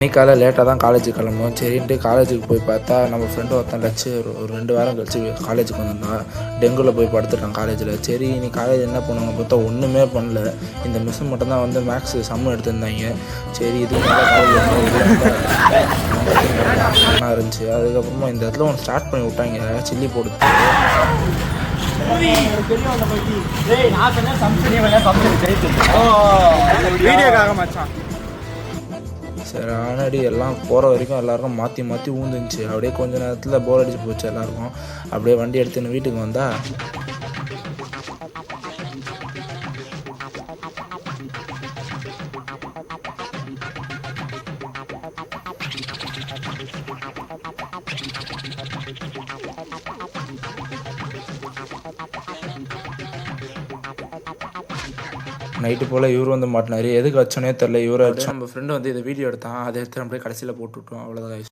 இன்னைக்கு காலை லேட்டாக தான் காலேஜுக்கு கிளம்புவோம். சரின்ட்டு காலேஜுக்கு போய் பார்த்தா நம்ம ஃப்ரெண்டு ஒருத்தன் ஒரு 2 வாரம் கழிச்சு காலேஜுக்கு வந்திருந்தான். டெங்குவில் போய் படுத்துட்டான் காலேஜில். சரி நீ காலேஜ் என்ன பண்ணுவாங்க பார்த்தா ஒன்றுமே பண்ணல. இந்த மிஸ் மட்டும்தான் வந்து மேக்ஸ் சம்மு எடுத்திருந்தாங்க. சரி இது நல்லா இருந்துச்சு. அதுக்கப்புறமா இந்த இடத்துல ஒன்று ஸ்டார்ட் பண்ணி விட்டாங்க சில்லி போட்டு. சரி ஆனாடி எல்லாம் போகிற வரைக்கும் எல்லாருக்கும் மாற்றி மாற்றி ஊந்துச்சு. அப்படியே கொஞ்ச நேரத்தில் போர் அடிச்சு போச்சு எல்லாருக்கும். அப்படியே வண்டி எடுத்துன்னு வீட்டுக்கு வந்தால் நைட்டு போல் இவர் வந்து மாட்டினார். எதுக்கு வச்சோன்னே தெரில. இவரை வச்சு நம்ம ஃப்ரெண்டு வந்து இதை வீடியோ எடுத்தான். அதை எடுத்து அப்படியே கடைசியில் போட்டு விட்டோம். அவ்வளோதான்.